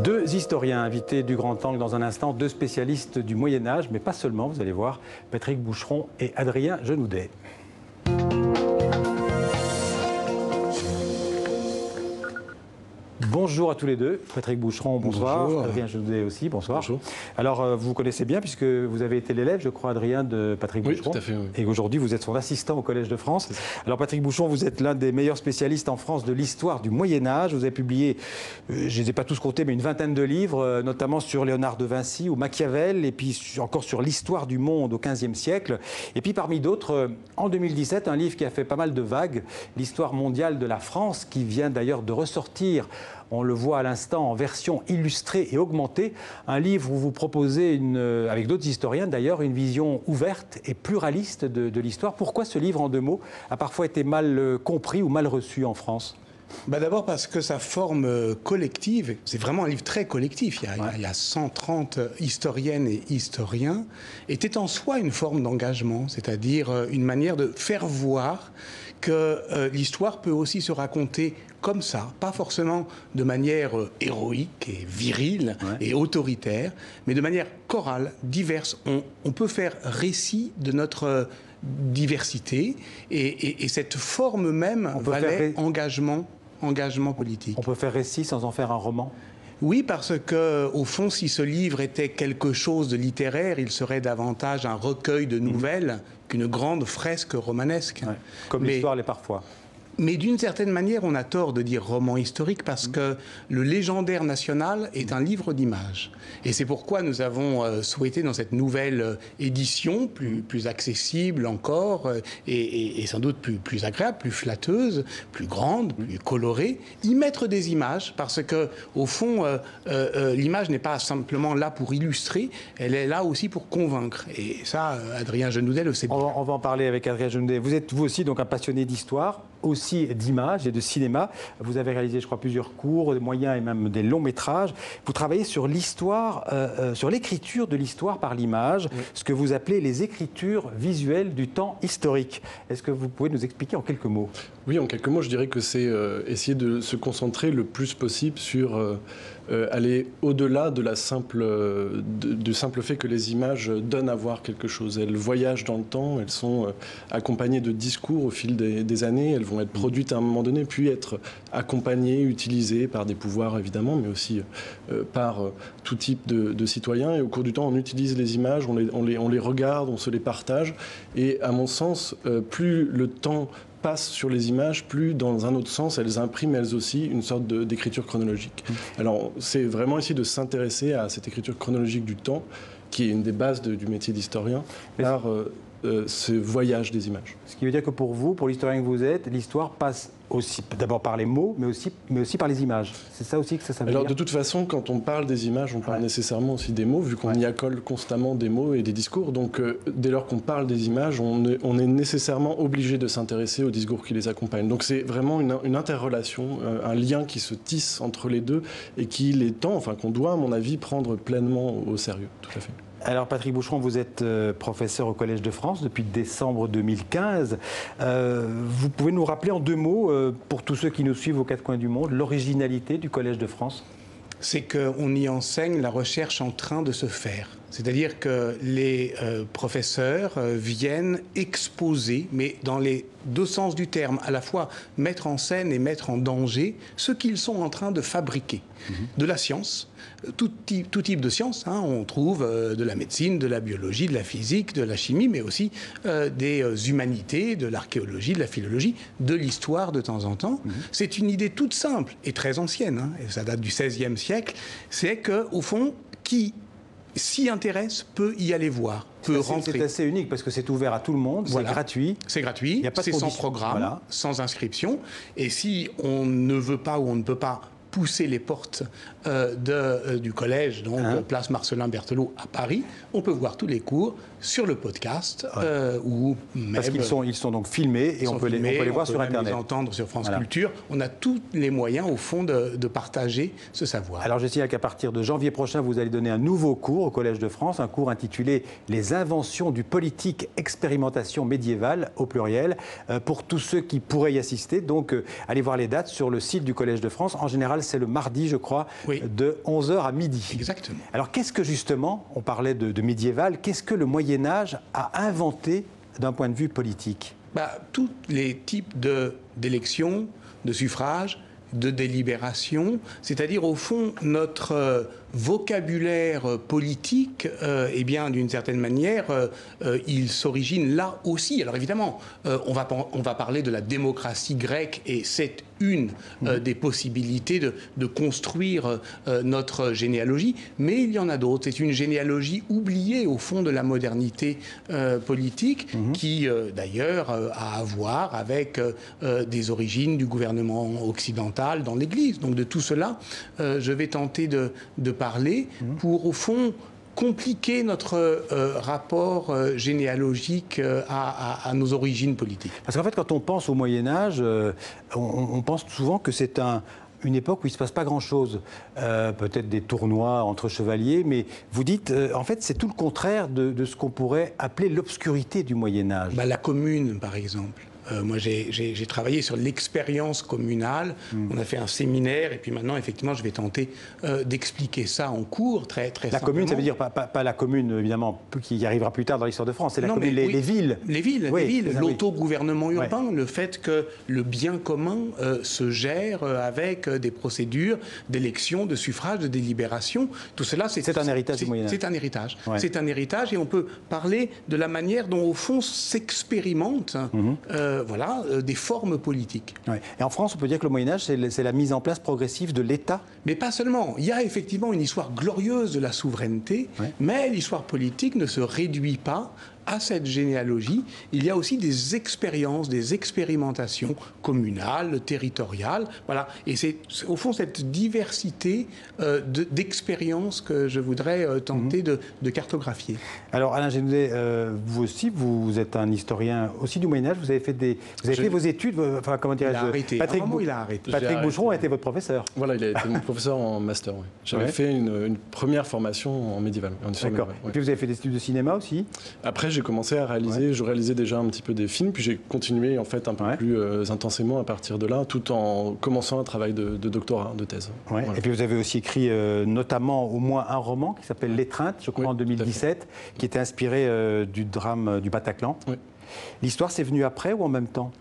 Deux historiens invités du Grand Angle dans un instant, deux spécialistes du Moyen-Âge, mais pas seulement, vous allez voir, Patrick Boucheron et Adrien Genoudet. Bonjour à tous les deux. Patrick Boucheron, bonsoir. Bonjour. Adrien Genoudet aussi, bonsoir. Bonjour. Alors, vous vous connaissez bien puisque vous avez été l'élève, je crois, Adrien, de Patrick Boucheron. Oui, tout à fait. Oui. Et aujourd'hui, vous êtes son assistant au Collège de France. Alors, Patrick Boucheron, vous êtes l'un des meilleurs spécialistes en France de l'histoire du Moyen-Âge. Vous avez publié, je ne les ai pas tous comptés, mais une vingtaine de livres, notamment sur Léonard de Vinci ou Machiavel, et puis encore sur l'histoire du monde au XVe siècle. Et puis, parmi d'autres, en 2017, un livre qui a fait pas mal de vagues, l'histoire mondiale de la France, qui vient d'ailleurs de ressortir. On le voit à l'instant en version illustrée et augmentée, un livre où vous proposez, avec d'autres historiens d'ailleurs, une vision ouverte et pluraliste de l'histoire. Pourquoi ce livre, en deux mots, a parfois été mal compris ou mal reçu en France ? D'abord parce que sa forme collective, c'est vraiment un livre très collectif, il y a 130 historiennes et historiens, était en soi une forme d'engagement, c'est-à-dire une manière de faire voir que l'histoire peut aussi se raconter comme ça, pas forcément de manière héroïque et virile et autoritaire, mais de manière chorale, diverse. On peut faire récit de notre diversité et cette forme même valait engagement politique. On peut faire récit sans en faire un roman ? Oui, parce que, au fond, si ce livre était quelque chose de littéraire, il serait davantage un recueil de nouvelles qu'une grande fresque romanesque. Ouais. Comme l'histoire l'est parfois. Mais d'une certaine manière, on a tort de dire roman historique parce que le légendaire national est un livre d'images. Et c'est pourquoi nous avons souhaité, dans cette nouvelle édition, plus accessible encore, et sans doute plus agréable, plus flatteuse, plus grande, plus colorée, y mettre des images parce que, au fond, l'image n'est pas simplement là pour illustrer, elle est là aussi pour convaincre. Et ça, Adrien Genoudet le sait bien. On va en parler avec Adrien Genoudet. Vous êtes, vous aussi, donc un passionné d'histoire, aussi d'images et de cinéma. Vous avez réalisé, je crois, plusieurs cours, des moyens et même des longs métrages. Vous travaillez sur l'histoire, sur l'écriture de l'histoire par l'image, ce que vous appelez les écritures visuelles du temps historique. Est-ce que vous pouvez nous expliquer en quelques mots ? Oui, en quelques mots, je dirais que c'est essayer de se concentrer le plus possible sur aller au-delà de du simple fait que les images donnent à voir quelque chose. Elles voyagent dans le temps, elles sont accompagnées de discours au fil des années, elles vont être produites à un moment donné, puis être accompagnées, utilisées par des pouvoirs évidemment, mais aussi par tout type de citoyens. Et au cours du temps, on utilise les images, on les regarde, on se les partage. Et à mon sens, plus le temps passe sur les images, plus dans un autre sens, elles impriment elles aussi une sorte d'écriture chronologique. Alors, c'est vraiment essayer de s'intéresser à cette écriture chronologique du temps, qui est une des bases du métier d'historien, par ce voyage des images. Ce qui veut dire que pour vous, pour l'historien que vous êtes, l'histoire passe aussi d'abord par les mots, mais aussi par les images. C'est ça aussi que ça veut dire ? Alors, de toute façon, quand on parle des images, on parle nécessairement aussi des mots, vu qu'on y accole constamment des mots et des discours. Donc, dès lors qu'on parle des images, on est nécessairement obligé de s'intéresser aux discours qui les accompagnent. Donc, c'est vraiment une interrelation, un lien qui se tisse entre les deux et qu'il est temps, qu'on doit, à mon avis, prendre pleinement au sérieux. Tout à fait. Alors Patrick Boucheron, vous êtes professeur au Collège de France depuis décembre 2015. Vous pouvez nous rappeler en deux mots, pour tous ceux qui nous suivent aux quatre coins du monde, l'originalité du Collège de France ? C'est qu'on y enseigne la recherche en train de se faire. C'est-à-dire que les professeurs viennent exposer, mais dans les deux sens du terme, à la fois mettre en scène et mettre en danger ce qu'ils sont en train de fabriquer. De la science, tout type de science. On trouve de la médecine, de la biologie, de la physique, de la chimie, mais aussi des humanités, de l'archéologie, de la philologie, de l'histoire de temps en temps. C'est une idée toute simple et très ancienne, et ça date du XVIe siècle, c'est qu'au fond, qui s'y intéresse peut y aller voir, peut rentrer. C'est assez unique parce que c'est ouvert à tout le monde, c'est gratuit. C'est gratuit, c'est sans programme, sans inscription. Et si on ne veut pas ou on ne peut pas pousser les portes du collège, donc place Marcellin Berthelot à Paris, on peut voir tous les cours sur le podcast ou même... Parce qu'ils sont donc filmés et on peut les voir sur Internet. On peut les entendre sur France Culture. On a tous les moyens, au fond, de partager ce savoir. Alors je signale qu'à partir de janvier prochain, vous allez donner un nouveau cours au Collège de France, un cours intitulé « Les inventions du politique expérimentation médiévale » au pluriel, pour tous ceux qui pourraient y assister. Donc allez voir les dates sur le site du Collège de France. En général, c'est le mardi, je crois, de 11h à midi. Exactement. Alors qu'est-ce que justement, on parlait de médiéval, qu'est-ce que le Moyen-Âge a inventé d'un point de vue politique? Tous les types d'élections, de suffrages, de délibération, c'est-à-dire au fond notre vocabulaire politique, eh bien d'une certaine manière, il s'origine là aussi. Alors évidemment, on va parler de la démocratie grecque et c'est une des possibilités de construire notre généalogie, mais il y en a d'autres. C'est une généalogie oubliée au fond de la modernité politique qui d'ailleurs a à voir avec des origines du gouvernement occidental dans l'Église. Donc de tout cela, je vais tenter de parler pour, au fond, compliquer notre rapport généalogique à nos origines politiques. Parce qu'en fait, quand on pense au Moyen-Âge, on pense souvent que c'est une époque où il ne se passe pas grand-chose. Peut-être des tournois entre chevaliers, mais vous dites, en fait, c'est tout le contraire de ce qu'on pourrait appeler l'obscurité du Moyen-Âge. La commune, par exemple. Moi, j'ai travaillé sur l'expérience communale. On a fait un séminaire et puis maintenant, effectivement, je vais tenter d'expliquer ça en cours très simplement. La commune, ça veut dire pas la commune, évidemment, qui y arrivera plus tard dans l'histoire de France. C'est la commune, les villes. Les villes, l'autogouvernement urbain, le fait que le bien commun se gère avec des procédures d'élection, de suffrage, de délibération. Tout cela, c'est un héritage du Moyen-Âge. C'est un héritage. Ouais. C'est un héritage et on peut parler de la manière dont, au fond, s'expérimentent des formes politiques. Ouais. Et en France, on peut dire que le Moyen-Âge, c'est la mise en place progressive de l'État. Mais pas seulement. Il y a effectivement une histoire glorieuse de la souveraineté, mais l'histoire politique ne se réduit pas à cette généalogie. Il y a aussi des expériences, des expérimentations communales, territoriales. Voilà. Et c'est au fond cette diversité d'expériences que je voudrais tenter de cartographier. Alors Alain Génoudet, vous aussi, vous êtes un historien aussi du Moyen-Âge. Vous avez fait vos études. Enfin, comment dirais-je ? Patrick Boucheron a été votre professeur. Voilà, il a été mon professeur en master. Oui. J'avais fait une première formation en médiéval. D'accord. Et puis vous avez fait des études de cinéma aussi ? Après, j'ai commencé à réaliser, je réalisais déjà un petit peu des films, puis j'ai continué en fait un peu plus intensément à partir de là, tout en commençant un travail de doctorat, de thèse. Ouais. Voilà. Et puis vous avez aussi écrit notamment au moins un roman qui s'appelle L'étreinte, je crois en 2017, qui était inspiré du drame du Bataclan. Oui. L'histoire, c'est venu après ou en même temps ?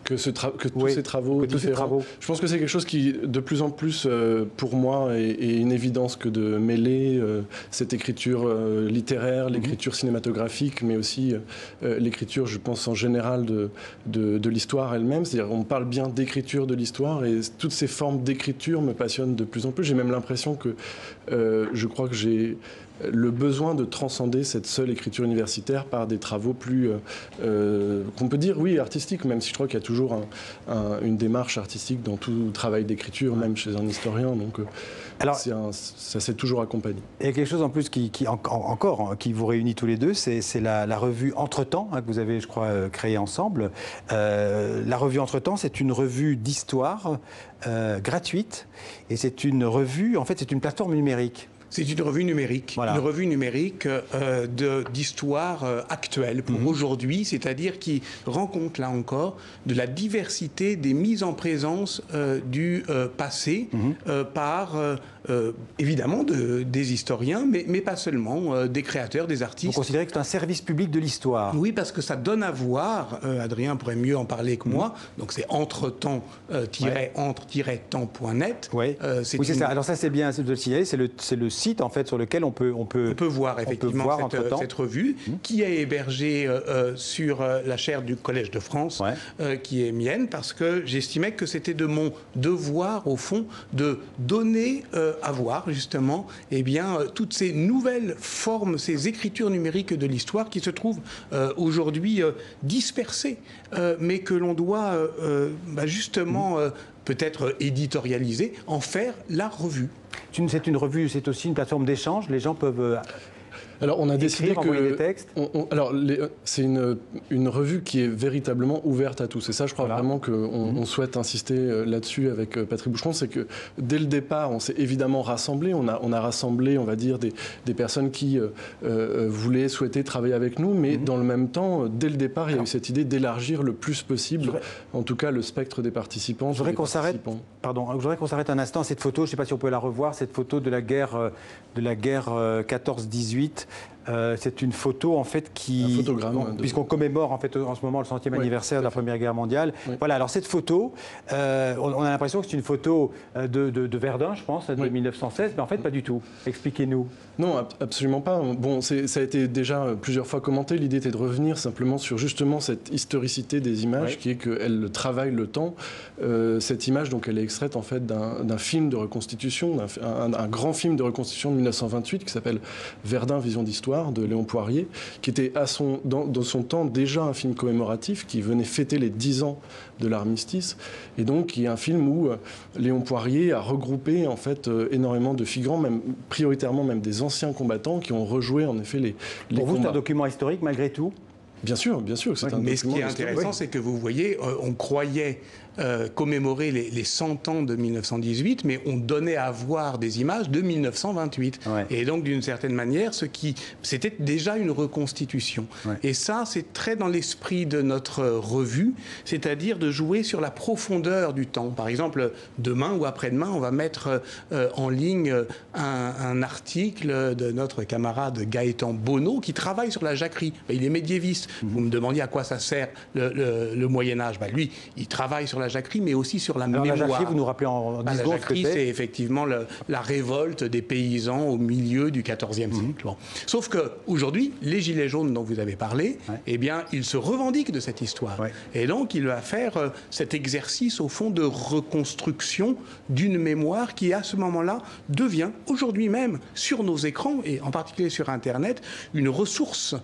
Que tous ces travaux différents. Je pense que c'est quelque chose qui, de plus en plus, pour moi, est une évidence que de mêler cette écriture littéraire, l'écriture cinématographique, mais aussi l'écriture, je pense, en général de l'histoire elle-même. C'est-à-dire on parle bien d'écriture de l'histoire et toutes ces formes d'écriture me passionnent de plus en plus. J'ai même l'impression que je crois que j'ai le besoin de transcender cette seule écriture universitaire par des travaux plus, qu'on peut dire, oui, artistiques, même si je crois qu'il y a toujours une démarche artistique dans tout travail d'écriture, même chez un historien. Donc, alors, ça s'est toujours accompagné. Il y a quelque chose en plus qui vous réunit tous les deux, c'est la revue Entretemps, que vous avez, je crois, créée ensemble. La revue Entretemps, c'est une revue d'histoire gratuite, et c'est une revue, en fait, c'est une plateforme numérique. C'est une revue numérique, voilà. Une revue numérique d'histoire actuelle pour aujourd'hui, c'est-à-dire qui rend compte, là encore, de la diversité des mises en présence du passé par, évidemment, des historiens, mais pas seulement, des créateurs, des artistes. Vous considérez que c'est un service public de l'histoire ? Oui, parce que ça donne à voir, Adrien pourrait mieux en parler que moi, donc c'est entretemps, entre-temps.net. Oui, c'est ça. Alors ça, c'est bien de le signaler, c'est le site en fait sur lequel on peut voir effectivement cette revue qui est hébergée sur la chaire du Collège de France, qui est mienne, parce que j'estimais que c'était de mon devoir au fond de donner à voir justement toutes ces nouvelles formes, ces écritures numériques de l'histoire qui se trouvent aujourd'hui dispersées, mais que l'on doit justement peut-être éditorialiser, en faire la revue. C'est une revue, c'est aussi une plateforme d'échange. Les gens peuvent Alors, on a décidé envoyer des textes. C'est une revue qui est véritablement ouverte à tous. Et ça, je crois vraiment qu'on souhaite insister là-dessus avec Patrick Boucheron. C'est que dès le départ, on s'est évidemment rassemblés. On a rassemblé, on va dire, des personnes qui souhaitaient travailler avec nous. Mais dans le même temps, dès le départ, il y a eu cette idée d'élargir le plus possible, en tout cas, le spectre des participants. Je voudrais qu'on s'arrête un instant à cette photo. Je ne sais pas si on peut la revoir, cette photo de la guerre 14-18. C'est une photo en fait qui, puisqu'on commémore en fait en ce moment le 100e anniversaire de la Première Guerre mondiale. Oui. Voilà. Alors cette photo, on a l'impression que c'est une photo de Verdun, je pense, de 1916, mais en fait pas du tout. Expliquez-nous. Non, absolument pas. Bon, ça a été déjà plusieurs fois commenté. L'idée était de revenir simplement sur justement cette historicité des images, qui est qu'elles travaillent le temps. Cette image, donc, elle est extraite en fait d'un film de reconstitution, un grand film de reconstitution de 1928 qui s'appelle Verdun, Vision d'Histoire, de Léon Poirier, qui était dans son temps déjà un film commémoratif qui venait fêter les 10 ans de l'armistice, et donc qui est un film où Léon Poirier a regroupé en fait énormément de figurants, prioritairement même des anciens combattants qui ont rejoué en effet les Pour vous, combats. C'est un document historique malgré tout? Bien sûr, c'est un mais ce qui est historique. intéressant, c'est que vous voyez, on croyait commémorer les 100 ans de 1918, mais on donnait à voir des images de 1928. Et donc, d'une certaine manière, c'était déjà une reconstitution. Et ça, c'est très dans l'esprit de notre revue, c'est-à-dire de jouer sur la profondeur du temps. Par exemple, demain ou après-demain, on va mettre en ligne un article de notre camarade Gaëtan Bonneau qui travaille sur la jacquerie. Il est médiéviste. Vous me demandiez à quoi ça sert le Moyen-Âge. Lui, il travaille sur la jacquerie, mais aussi sur la mémoire. La jacquerie, vous nous rappelez en 10 secondes ce que c'est ? La jacquerie, c'est effectivement la révolte des paysans au milieu du XIVe siècle. Bon. Sauf qu'aujourd'hui, les Gilets jaunes dont vous avez parlé, eh bien, ils se revendiquent de cette histoire. Et donc, il va faire cet exercice, au fond, de reconstruction d'une mémoire qui, à ce moment-là, devient, aujourd'hui même, sur nos écrans, et en particulier sur Internet, une ressource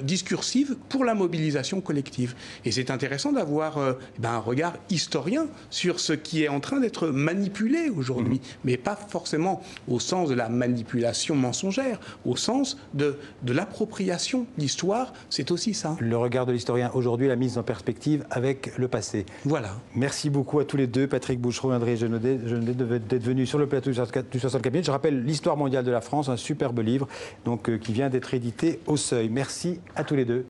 discursive pour la mobilisation collective. Et c'est intéressant d'avoir un regard historien sur ce qui est en train d'être manipulé aujourd'hui, mais pas forcément au sens de la manipulation mensongère, au sens de l'appropriation. L'histoire, c'est aussi ça. Le regard de l'historien aujourd'hui, la mise en perspective avec le passé. Voilà. Merci beaucoup à tous les deux, Patrick Boucheron et André Genaudet, d'être venus sur le plateau du 64 minutes. Je rappelle l'Histoire mondiale de la France, un superbe livre qui vient d'être édité au Seuil. Merci à tous les deux.